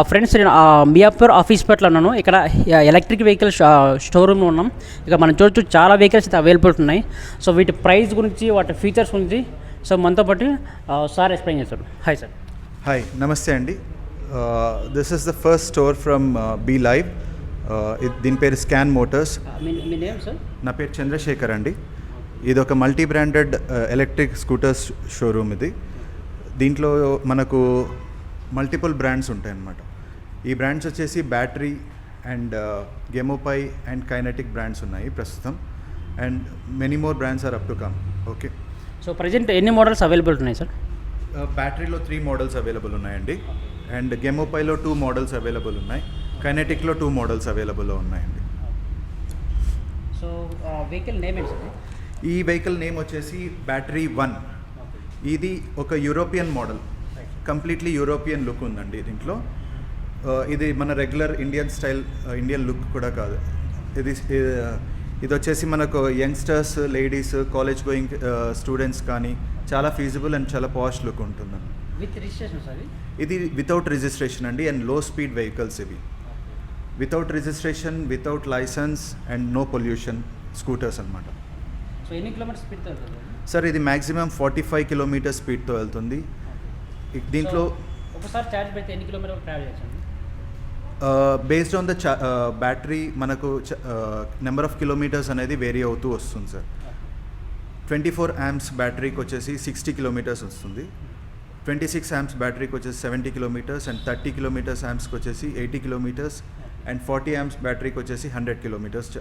Friends నేను Miyapur office పట్ల ఉన్నాను. ఇక్కడ ఎలక్ట్రిక్ వెహికల్ షోరూమ్లో ఉన్నాం. ఇక మనం చూడొచ్చు చాలా వెహికల్స్ అయితే అవైలబుల్ ఉన్నాయి. సో వీటి ప్రైస్ గురించి వాటి ఫీచర్స్ గురించి సో మనతో పాటు సార్ ఎక్స్ప్లెయిన్ చేస్తారు. Hi sir. హాయ్, నమస్తే అండి. This is the first store from B live. దీని పేరు స్కాన్ మోటార్స్. మీ నేమ్ సార్? నా పేరు చంద్రశేఖర్ అండి. ఇది ఒక multi branded electric scooters showroom. ఇది దీంట్లో మనకు మల్టిపుల్ బ్రాండ్స్ ఉంటాయి అన్నమాట. ఈ బ్రాండ్స్ వచ్చేసి battery and Gemopai and Kinetic brands ఉన్నాయి ప్రస్తుతం. And many more brands are up to come. Okay, so present ఎన్ని మోడల్స్ అవైలబుల్ ఉన్నాయి సార్? బ్యాటరీలో 3 మోడల్స్ అవైలబుల్ ఉన్నాయండి. అండ్ గెమోపైలో 2 మోడల్స్ అవైలబుల్ ఉన్నాయి. కైనెటిక్లో 2 మోడల్స్ అవైలబుల్లో ఉన్నాయండి. సో వెహికల్ నేమ్ ఏంటి సార్? ఈ వెహికల్ నేమ్ వచ్చేసి బ్యాటరీ 1. ఇది ఒక European model, completely European look ఉందండి దీంట్లో. ఇది మన regular Indian style Indian look కూడా కాదు. ఇది వచ్చేసి మనకు youngsters, ladies, college going students కానీ చాలా ఫీజిబుల్ అండ్ చాలా పాష్ లుక్ ఉంటుందండి. With registration sir? ఇది వితౌట్ రిజిస్ట్రేషన్ అండి. అండ్ లో స్పీడ్ వెహికల్స్ ఇవి. Without registration, without licence and no pollution scooters అనమాట. సో ఎన్ని కిలోమీటర్స్ స్పీడ్తో వెళ్తుంది సార్? ఇది మ్యాక్సిమం 45 కిలోమీటర్ స్పీడ్తో వెళ్తుంది. దీంట్లో ఒకసారి ఛార్జ్ పెడితే ఎన్ని కిలోమీటర్ ట్రావెల్ చేయొచ్చు? బేస్డ్ ఆన్ ద బ్యాటరీ మనకు నెంబర్ ఆఫ్ కిలోమీటర్స్ అనేది వేరీ అవుతూ వస్తుంది సార్. 24 amps బ్యాటరీకి వచ్చేసి 60 కిలోమీటర్స్ వస్తుంది. 26 amps బ్యాటరీకి వచ్చేసి 70 కిలోమీటర్స్. అండ్ 30 కిలోమీటర్స్ amps వచ్చేసి 80 కిలోమీటర్స్. అండ్ 40 amps బ్యాటరీకి వచ్చేసి 100 కిలోమీటర్స్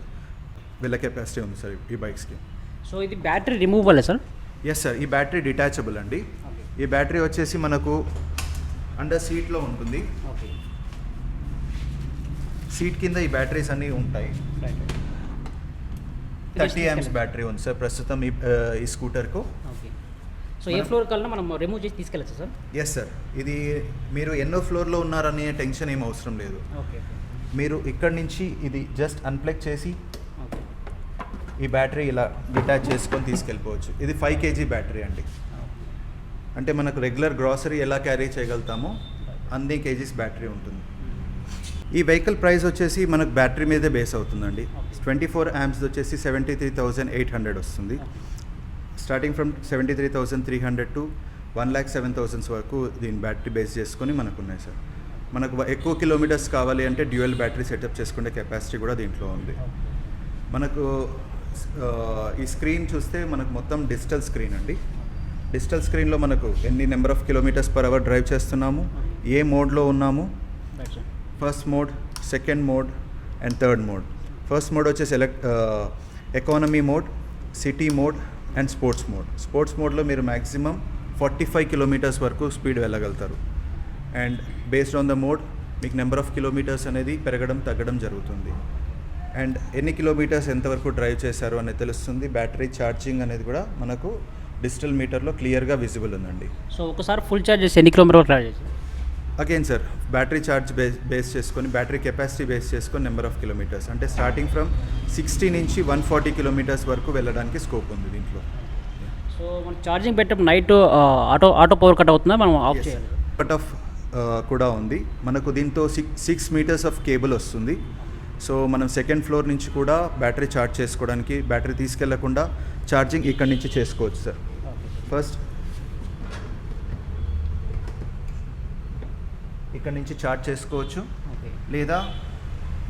వీళ్ళ కెపాసిటీ ఉంది సార్ ఈ బైక్స్కి. సో ఇది battery removable sir? Yes sir, ఈ బ్యాటరీ డిటాచబుల్ అండి. ఈ బ్యాటరీ వచ్చేసి మనకు అండర్ సీట్లో ఉంటుంది. సీట్ కింద ఈ బ్యాటరీస్ అన్నీ ఉంటాయి. 30 amps బ్యాటరీ ఉంది సార్ ప్రస్తుతం ఈ స్కూటర్కు. సో ఏ ఫ్లోర్ కల్లా మనం రిమూవ్ చేసి తీసుకెళ్ళచ్చు సార్? ఎస్ సార్, ఇది మీరు ఎన్నో ఫ్లోర్లో ఉన్నారనే టెన్షన్ ఏం అవసరం లేదు. మీరు ఇక్కడి నుంచి ఇది జస్ట్ అన్ప్లగ్ చేసి ఈ బ్యాటరీ ఇలా డిటాచ్ చేసుకొని తీసుకెళ్ళిపోవచ్చు. ఇది 5 kg బ్యాటరీ అండి. అంటే మనకు రెగ్యులర్ గ్రాసరీ ఎలా క్యారీ చేయగలుగుతామో అన్ని కేజీస్ బ్యాటరీ ఉంటుంది. ఈ వెహికల్ ప్రైస్ వచ్చేసి మనకు బ్యాటరీ మీదే బేస్ అవుతుందండి. 24 amps వచ్చేసి 73,800 వస్తుంది. స్టార్టింగ్ ఫ్రమ్ 73,300 టు 1,07,000 వరకు దీని బ్యాటరీ బేస్ చేసుకొని మనకు ఉన్నాయి సార్. మనకు ఎక్కువ కిలోమీటర్స్ కావాలి అంటే డ్యూయల్ బ్యాటరీ సెటప్ చేసుకునే కెపాసిటీ కూడా దీంట్లో ఉంది. మనకు ఈ స్క్రీన్ చూస్తే మనకు మొత్తం డిజిటల్ స్క్రీన్ అండి. డిజిటల్ స్క్రీన్లో మనకు ఎన్ని number of kilometres per hour drive చేస్తున్నాము, ఏ మోడ్లో ఉన్నాము, first mode, second mode and third mode. First mode వచ్చేసి economy mode, city mode and sports mode. Sports మోడ్లో మీరు మ్యాక్సిమం 45 కిలోమీటర్స్ వరకు స్పీడ్ వెళ్ళగలుగుతారు. And based on the mode మీకు నెంబర్ ఆఫ్ కిలోమీటర్స్ అనేది పెరగడం తగ్గడం జరుగుతుంది. అండ్ ఎన్ని కిలోమీటర్స్ ఎంతవరకు డ్రైవ్ చేశారు అనేది తెలుస్తుంది. బ్యాటరీ ఛార్జింగ్ అనేది కూడా మనకు డిజిటల్ మీటర్లో క్లియర్గా విజిబుల్ ఉందండి. సో ఒకసారి ఫుల్ ఛార్జ్ చేసి ఎన్ని కిలోమీటర్ డ్రైవ్ చేసి? Again sir, battery charge base చేసుకొని, బ్యాటరీ కెపాసిటీ బేస్ చేసుకొని నెంబర్ ఆఫ్ కిలోమీటర్స్, అంటే స్టార్టింగ్ ఫ్రమ్ 60 నుంచి 140 కిలోమీటర్స్ వరకు వెళ్ళడానికి స్కోప్ ఉంది దీంట్లో. సో మనం ఛార్జింగ్ పెట్టినప్పుడు నైట్ ఆటో పవర్ కట్ అవుతుందా, మనం ఆఫ్ చేయాలి? కట్ ఆఫ్ కూడా ఉంది. మనకు దీంతో 6 మీటర్స్ ఆఫ్ కేబుల్ వస్తుంది. సో మనం సెకండ్ ఫ్లోర్ నుంచి కూడా బ్యాటరీ ఛార్జ్ చేసుకోవడానికి, బ్యాటరీ తీసుకెళ్లకుండా ఛార్జింగ్ ఇక్కడి నుంచి చేసుకోవచ్చు సార్. ఫస్ట్ ఇక్కడ నుంచి ఛార్జ్ చేసుకోవచ్చు, లేదా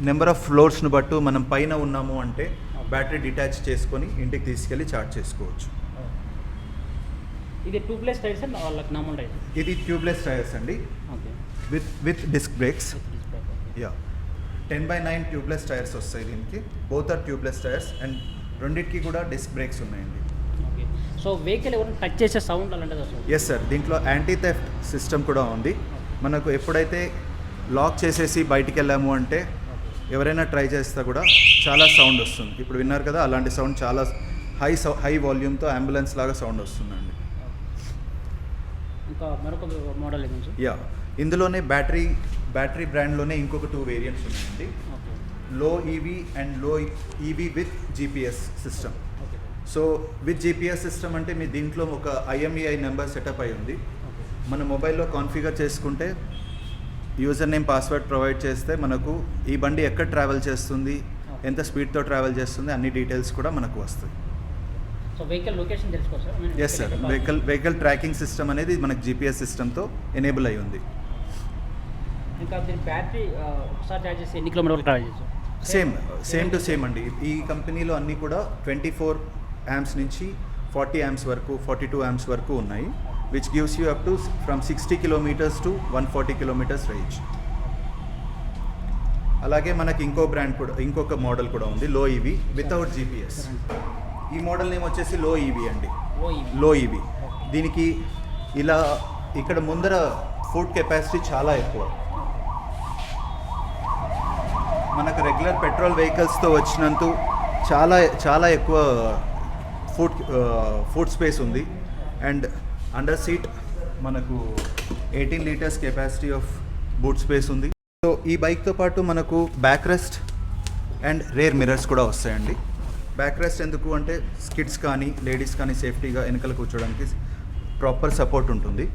నెంబర్ ఆఫ్ ఫ్లోర్స్ను బట్టు మనం పైన ఉన్నాము అంటే బ్యాటరీ డిటాచ్ చేసుకొని ఇంటికి తీసుకెళ్ళి ఛార్జ్ చేసుకోవచ్చు. ఇది tubeless tyres and normal tyres? ఇది ట్యూబ్లెస్ టైర్స్ అండి, with disc brakes. Ya, 10/9 tubeless tyres వస్తాయి దీనికి. Both are tubeless tyres and రెండింటికి కూడా డిస్క్ బ్రేక్స్ ఉన్నాయండి. సో వెహికల్ ఎవరైనా టచ్ చేసే సౌండ్ అలాంటిది వస్తుంది? ఎస్ సార్, దీంట్లో యాంటీ థెఫ్ట్ సిస్టమ్ కూడా ఉంది. మనకు ఎప్పుడైతే లాక్ చేసేసి బయటికి వెళ్ళాము అంటే ఎవరైనా ట్రై చేస్తే కూడా చాలా సౌండ్ వస్తుంది. ఇప్పుడు విన్నారు కదా, అలాంటి సౌండ్ చాలా హై వాల్యూమ్తో అంబులెన్స్ లాగా సౌండ్ వస్తుందండి. ఇంకా మరొక మోడల్ ఏమి? యా, ఇందులోనే బ్యాటరీ బ్రాండ్లోనే ఇంకొక 2 వేరియంట్స్ ఉన్నాయండి. లో ఈవీ అండ్ లో EV with GPS system. So with GPS system అంటే మీ దీంట్లో ఒక IMEI నెంబర్ సెటప్ అయి ఉంది. మన మొబైల్లో కాన్ఫిగర్ చేసుకుంటే యూజర్ నేమ్ పాస్వర్డ్ ప్రొవైడ్ చేస్తే మనకు ఈ బండి ఎక్కడ ట్రావెల్ చేస్తుంది, ఎంత స్పీడ్తో ట్రావెల్ చేస్తుంది అన్ని డీటెయిల్స్ కూడా మనకు వస్తాయి. సో వెహికల్ లొకేషన్ తెలుసుకోవచ్చు. Yes sir, vehicle tracking system అనేది మనకు జీపీఎస్ సిస్టమ్తో ఎనేబుల్ అయి ఉంది. ఇంకా దీని బ్యాటరీ ఒకసారి ఛార్జ్ చేసి ఎన్ని కిలోమీటర్లు ట్రావెల్ చేయొచ్చు? సేమ్ టు సేమ్ అండి. ఈ కంపెనీలో అన్నీ కూడా 24 amps నుంచి 40 amps వరకు, 42 amps వరకు ఉన్నాయి, which gives you up to from 60 kilometers to 140 kilometers range. అలాగే మనకి ఇంకొక మోడల్ కూడా ఉంది, లో ఈవీ వితౌట్ జీపీఎస్. ఈ మోడల్ నేమ్ వచ్చేసి లో ఈవీ అండి. లో ఈవీ దీనికి ఇలా ఇక్కడ ముందర ఫుడ్ కెపాసిటీ చాలా ఎక్కువ. మనకు రెగ్యులర్ పెట్రోల్ వెహికల్స్తో వచ్చినంత చాలా ఎక్కువ ఫుడ్ స్పేస్ ఉంది. అండ్ అండర్ సీట్ మనకు 18 liters capacity of boot space ఉంది. సో ఈ బైక్తో పాటు మనకు back rest and rear mirrors కూడా వస్తాయండి. బ్యాక్ రెస్ట్ ఎందుకు అంటే కిడ్స్ కానీ లేడీస్ కానీ సేఫ్టీగా వెనకాల కూర్చోడానికి ప్రాపర్ సపోర్ట్ ఉంటుంది.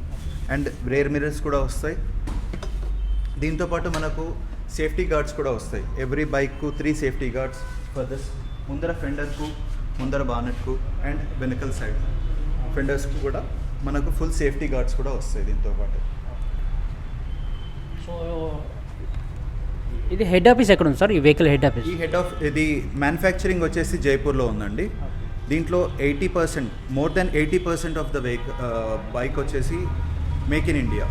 అండ్ రేర్ మిర్రర్స్ కూడా వస్తాయి. దీంతోపాటు మనకు సేఫ్టీ గార్డ్స్ కూడా వస్తాయి. ఎవ్రీ బైక్కు 3 సేఫ్టీ గార్డ్స్ ఫర్ దిస్. ముందర ఫెండర్కు, ముందర బానెట్కు అండ్ వెనకల్ సైడ్ ఫెండర్స్కు కూడా మనకు ఫుల్ సేఫ్టీ గార్డ్స్ కూడా వస్తాయి దీంతోపాటు. సో ఇది హెడ్ ఆఫీస్ ఎక్కడ ఉంది సార్? ఈ వెహికల్ హెడ్ ఆఫీస్? ఇది మ్యానుఫ్యాక్చరింగ్ వచ్చేసి జైపూర్లో ఉందండి. దీంట్లో 80% more than 80% of the bike వచ్చేసి make in India.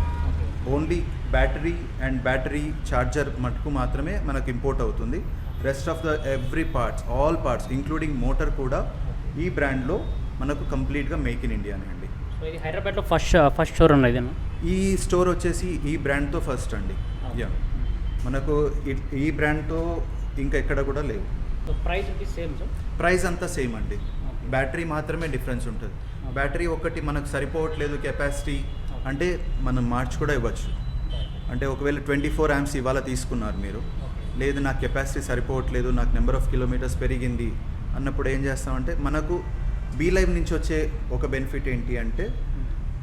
Only battery and battery charger మటుకు మాత్రమే మనకు ఇంపోర్ట్ అవుతుంది. Rest of the every parts, all parts including motor కూడా ఈ బ్రాండ్లో మనకు కంప్లీట్గా మేక్ ఇన్ ఇండియానే అండి. సో ఇది హైదరాబాద్లో ఫస్ట్ స్టోర్ ఉన్నది. ఈ స్టోర్ వచ్చేసి ఈ బ్రాండ్తో ఫస్ట్ అండి. యా, మనకు ఈ బ్రాండ్తో ఇంకా ఎక్కడ కూడా లేవు. Price same sir? ప్రైస్ అంతా సేమ్ అండి. బ్యాటరీ మాత్రమే డిఫరెన్స్ ఉంటుంది. బ్యాటరీ ఒకటి మనకు సరిపోవట్లేదు కెపాసిటీ అంటే మనం మార్చి కూడా ఇవ్వచ్చు. అంటే ఒకవేళ 24 amps ఇవాళ తీసుకున్నారు మీరు, లేదు నాకు కెపాసిటీ సరిపోవట్లేదు, నాకు నెంబర్ ఆఫ్ కిలోమీటర్స్ పెరిగింది అన్నప్పుడు ఏం చేస్తామంటే మనకు బీలైవ్ నుంచి వచ్చే ఒక బెనిఫిట్ ఏంటి అంటే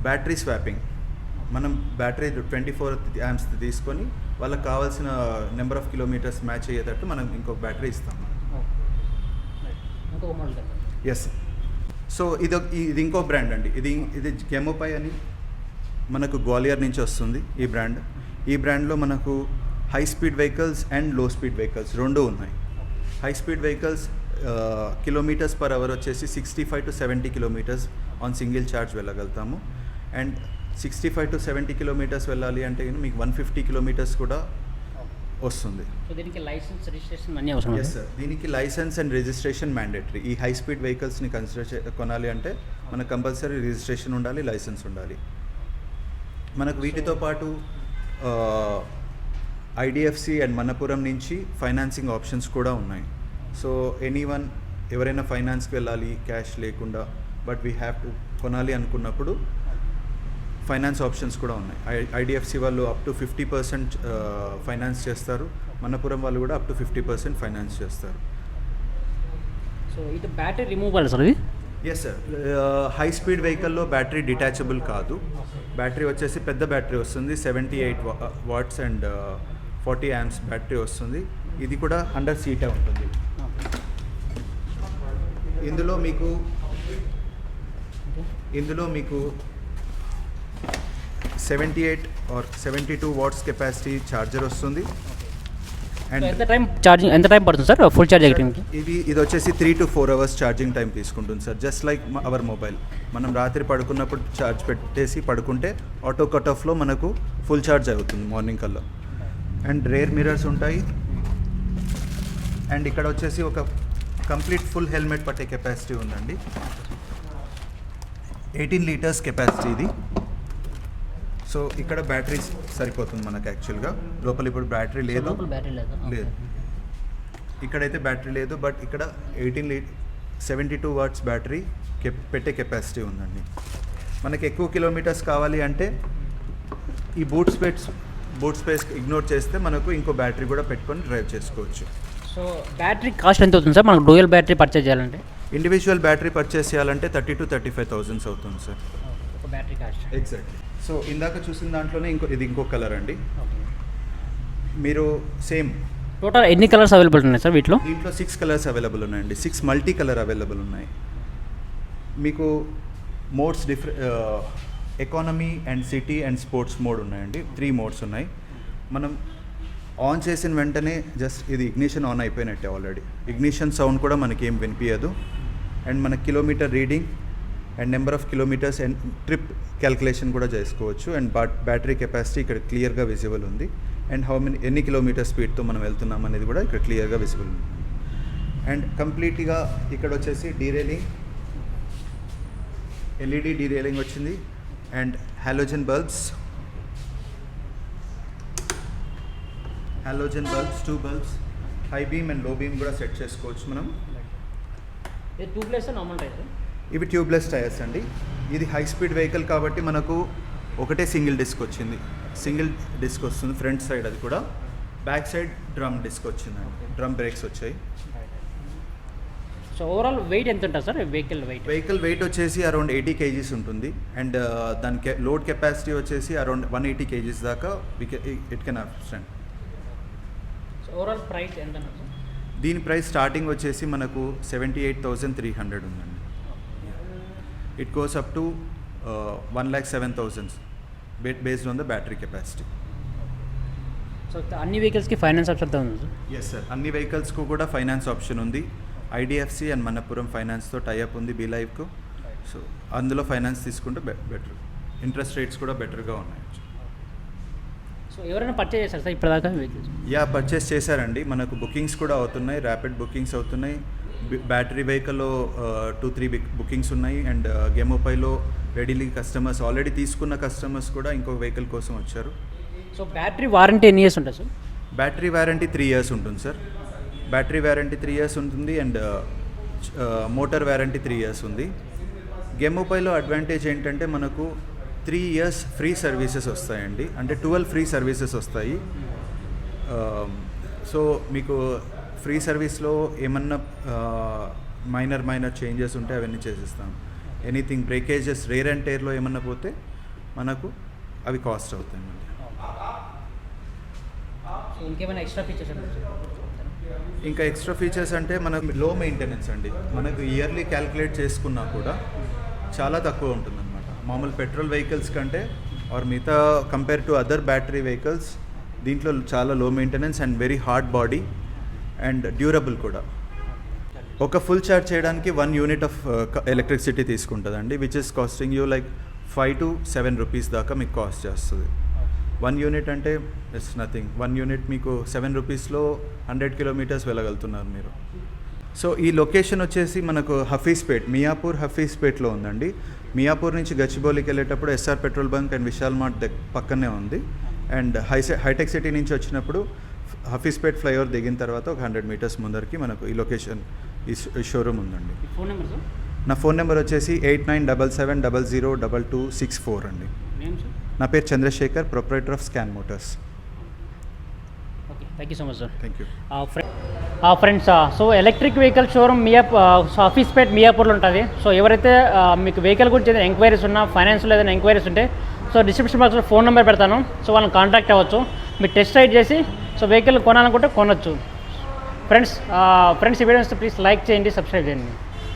బ్యాటరీ స్వాపింగ్. మనం బ్యాటరీ 24 amps తీసుకొని వాళ్ళకి కావాల్సిన నెంబర్ ఆఫ్ కిలోమీటర్స్ మ్యాచ్ అయ్యేటట్టు మనం ఇంకొక బ్యాటరీ ఇస్తాం. ఎస్. సో ఇది ఇంకో బ్రాండ్ అండి. ఇది గెమోపై అని మనకు గ్వాలియర్ నుంచి వస్తుంది ఈ బ్రాండ్. ఈ బ్రాండ్లో మనకు high speed vehicles and low speed vehicles రెండు ఉన్నాయి. High speed vehicles kilometres per hour వచ్చేసి 65 to 70 kilometers ఆన్ సింగిల్ ఛార్జ్ వెళ్ళగలుగుతాము. అండ్ 65 to 70 kilometers వెళ్ళాలి అంటే మీకు 150 kilometers కూడా వస్తుంది. సో దీనికి లైసెన్స్, రిజిస్ట్రేషన్ అన్నీ అవసరం? ఎస్ సార్, దీనికి లైసెన్స్ అండ్ రిజిస్ట్రేషన్ మ్యాండేటరీ. ఈ హై స్పీడ్ వెహికల్స్ని కొనాలి అంటే మనకు కంపల్సరీ రిజిస్ట్రేషన్ ఉండాలి, లైసెన్స్ ఉండాలి. మనకు వీటితో పాటు ఐడిఎఫ్సి అండ్ మనపురం నుంచి ఫైనాన్సింగ్ ఆప్షన్స్ కూడా ఉన్నాయి. సో ఎనీవన్ ఎవరైనా ఫైనాన్స్కి వెళ్ళాలి క్యాష్ లేకుండా, బట్ వీ హ్యావ్ టు కొనాలి అనుకున్నప్పుడు ఫైనాన్స్ ఆప్షన్స్ కూడా ఉన్నాయి. ఐడిఎఫ్సి వాళ్ళు అప్ టు 50% ఫైనాన్స్ చేస్తారు, మనపురం వాళ్ళు కూడా అప్ టు 50% ఫైనాన్స్ చేస్తారు. సో ఇది బ్యాటరీ రిమూవల్ సార్? ఇది ఎస్ సార్. హై స్పీడ్ వెహికల్లో బ్యాటరీ డిటాచబుల్ కాదు. బ్యాటరీ వచ్చేసి పెద్ద బ్యాటరీ వస్తుంది, 78 watts అండ్ 40 amps బ్యాటరీ వస్తుంది. ఇది కూడా అండర్ సీటే ఉంటుంది. ఇందులో మీకు 78 or 72 watts కెపాసిటీ ఛార్జర్ వస్తుంది. అండ్ ఎంత టైం పడుతుంది సార్ ఫుల్ ఛార్జ్ అయ్యడానికి? ఇది వచ్చేసి 3 to 4 hours ఛార్జింగ్ టైం తీసుకుంటుంది sir. Just like our mobile. మనం రాత్రి పడుకున్నప్పుడు ఛార్జ్ పెట్టేసి పడుకుంటే ఆటో కట్ ఆఫ్లో మనకు ఫుల్ ఛార్జ్ అవుతుంది మార్నింగ్ కల్లా. అండ్ రేర్ మిర్రర్స్ ఉంటాయి. అండ్ ఇక్కడ వచ్చేసి ఒక కంప్లీట్ ఫుల్ హెల్మెట్ పట్టే కెపాసిటీ ఉందండి. 18 liters కెపాసిటీ ఇది. సో ఇక్కడ బ్యాటరీ సరిపోతుంది మనకు యాక్చువల్గా. లోపల ఇప్పుడు బ్యాటరీ లేదు. ఇక్కడైతే బ్యాటరీ లేదు, బట్ ఇక్కడ 72 watts బ్యాటరీ పెట్టే కెపాసిటీ ఉందండి. మనకి ఎక్కువ కిలోమీటర్స్ కావాలి అంటే ఈ బూట్ స్పేస్ ఇగ్నోర్ చేస్తే మనకు ఇంకో బ్యాటరీ కూడా పెట్టుకొని డ్రైవ్ చేసుకోవచ్చు. సో బ్యాటరీ కాస్ట్ ఎంత అవుతుంది సార్ మనకు డ్యూయల్ బ్యాటరీ పర్చేజ్ చేయాలంటే? ఇండివిజువల్ బ్యాటరీ పర్చేస్ చేయాలంటే 30 to 35,000 అవుతుంది సార్ ఒక బ్యాటరీ కాస్ట్. ఎగ్జాక్ట్లీ. సో ఇందాక చూసిన దాంట్లోనే ఇంకో కలర్ అండి. మీరు సేమ్ టోటల్ ఎన్ని కలర్స్ అవైలబుల్ ఉన్నాయి సార్ వీటిలో? దీంట్లో 6 కలర్స్ అవైలబుల్ ఉన్నాయండి. 6 మల్టీ కలర్ అవైలబుల్ ఉన్నాయి. మీకు modes economy and city and sports mode ఉన్నాయండి. 3 మోడ్స్ ఉన్నాయి. మనం ఆన్ చేసిన వెంటనే జస్ట్ ఇది ఇగ్నిషన్ ఆన్ అయిపోయినట్టే ఆల్రెడీ. ఇగ్నిషన్ సౌండ్ కూడా మనకి ఏం వినిపించదు. అండ్ మన kilometre reading and number of kilometres and trip calculation కూడా చేసుకోవచ్చు. అండ్ బ్యాటరీ కెపాసిటీ ఇక్కడ క్లియర్గా విజిబుల్ ఉంది. అండ్ ఎన్ని కిలోమీటర్ స్పీడ్తో మనం వెళ్తున్నాం అనేది కూడా ఇక్కడ క్లియర్గా విజిబుల్ ఉంది. అండ్ కంప్లీట్గా ఇక్కడ వచ్చేసి డీరైలింగ్, ఎల్ఈడి డీరైలింగ్ వచ్చింది. And halogen bulbs 2 bulbs, high beam and లో బీమ్ కూడా సెట్ చేసుకోవచ్చు మనం. ఇది ట్యూబ్లెస్ నార్మల్ టైర్? ఇవి ట్యూబ్లెస్ టైర్స్ అండి. ఇది హై స్పీడ్ వెహికల్ కాబట్టి మనకు ఒకటే సింగిల్ డిస్క్ వచ్చింది. సింగిల్ డిస్క్ వస్తుంది ఫ్రంట్ సైడ్. అది కూడా బ్యాక్ సైడ్ డ్రమ్ డిస్క్ వచ్చిందండి. డ్రమ్ బ్రేక్స్ వచ్చాయి. సో ఓవరాల్ వెయిట్ ఎంత ఉంటుంది సార్ వెహికల్ వెయిట్ వచ్చేసి అరౌండ్ 80 kgs ఉంటుంది. అండ్ దానికి లోడ్ కెపాసిటీ వచ్చేసి అరౌండ్ 180 kgs దాకా it can stand. So overall price ఎంత సార్? దీని ప్రైస్ స్టార్టింగ్ వచ్చేసి మనకు 78,300 ఉందండి. It goes up to 1,07,000 based on the battery capacity. So అన్ని వెహికల్స్కి ఫైనాన్స్ ఆప్షన్ ఉంది సార్? ఎస్ సార్, అన్ని వెహికల్స్కు కూడా ఫైనాన్స్ ఆప్షన్ ఉంది. ఐడిఎఫ్సి అండ్ మనపురం ఫైనాన్స్తో టైఅప్ ఉంది బీ లైఫ్కు. సో అందులో ఫైనాన్స్ తీసుకుంటే బెటర్, ఇంట్రెస్ట్ రేట్స్ కూడా బెటర్గా ఉన్నాయి. సో ఎవరైనా పర్చేజ్ చేశారు సార్ ఇప్పటిదాకా వెహికల్స్? పర్చేస్ చేశారండి. మనకు బుకింగ్స్ కూడా అవుతున్నాయి, ర్యాపిడ్ బుకింగ్స్ అవుతున్నాయి. బ్యాటరీ వెహికల్లో 2-3 బుకింగ్స్ ఉన్నాయి. అండ్ గెమోపైలో రెడీలీ కస్టమర్స్ ఆల్రెడీ తీసుకున్న కస్టమర్స్ కూడా ఇంకొక వెహికల్ కోసం వచ్చారు. సో బ్యాటరీ వారంటీ ఎన్ని ఇయర్స్ ఉంటుంది సార్? బ్యాటరీ వారంటీ 3 years ఉంటుంది సార్. బ్యాటరీ వారంటీ 3 years ఉంటుంది. అండ్ మోటార్ వారంటీ 3 years ఉంది. గెమోపైలో అడ్వాంటేజ్ ఏంటంటే మనకు 3 years ఫ్రీ సర్వీసెస్ వస్తాయండి. అంటే 12 ఫ్రీ సర్వీసెస్ వస్తాయి. సో మీకు ఫ్రీ సర్వీస్లో ఏమన్నా మైనర్ చేంజెస్ ఉంటే అవన్నీ చేసేస్తాం. ఎనీథింగ్ బ్రేకేజెస్ రేర్ అండ్ టైర్లో ఏమన్నా పోతే మనకు అవి కాస్ట్ అవుతాయి. ఇంకేమైనా ఎక్స్ట్రా ఫీచర్స్ ఇంకా ఎక్స్ట్రా ఫీచర్స్ అంటే మనకు లో మెయింటెనెన్స్ అండి. మనకు ఇయర్లీ క్యాల్కులేట్ చేసుకున్నా కూడా చాలా తక్కువ ఉంటుందన్నమాట మామూలు పెట్రోల్ వెహికల్స్ కంటే. ఆర్ మిగతా compare to other battery vehicles దీంట్లో చాలా low maintenance and very hard body and durable కూడా. ఒక ఫుల్ ఛార్జ్ చేయడానికి 1 unit ఆఫ్ ఎలక్ట్రిసిటీ తీసుకుంటుందండి, which is costing you like 5 to 7 rupees దాకా మీకు కాస్ట్ చేస్తుంది. 1 unit అంటే ఇట్స్ నథింగ్. 1 unit మీకు 7 rupeesలో 100 kilometers వెళ్ళగలుగుతున్నారు మీరు. సో ఈ లొకేషన్ వచ్చేసి మనకు హఫీస్పేట్, మియాపూర్ హఫీస్పేట్లో ఉందండి. మియాపూర్ నుంచి గచ్చిబౌలికి వెళ్ళేటప్పుడు SR petrol bunk and Vishal mart పక్కనే ఉంది. అండ్ హైటెక్ సిటీ నుంచి వచ్చినప్పుడు హఫీస్పేట్ ఫ్లైఓవర్ దిగిన తర్వాత ఒక 100 meters ముందరికి మనకు ఈ లొకేషన్, ఈ షోరూమ్ ఉందండి. Phone number sir? నా ఫోన్ నెంబర్ వచ్చేసి 8977002264 అండి. నా పేరు Chandrashekar, proprietor of Scan Motors. Okay, thank you so much sir. Thank you. Friends, so electric vehicle showroom Hafeezpet మియాపూర్లో ఉంటుంది. సో ఎవరైతే మీకు వెహికల్ గురించి ఏదైనా ఎంక్వైరీస్ ఉన్నా, ఫైనాన్స్లో ఏదైనా ఎంక్వైరీస్ ఉంటే సో డిస్క్రిప్షన్ బాక్స్లో ఫోన్ నెంబర్ పెడతాను. సో వాళ్ళని కాంటాక్ట్ అవ్వచ్చు. మీరు టెస్ట్ రైడ్ చేసి సో వెహికల్ కొనాలనుకుంటే కొనవచ్చు. ఫ్రెండ్స్ ఈ వీడియోస్ ప్లీజ్ లైక్ చేయండి, సబ్స్క్రైబ్ చేయండి.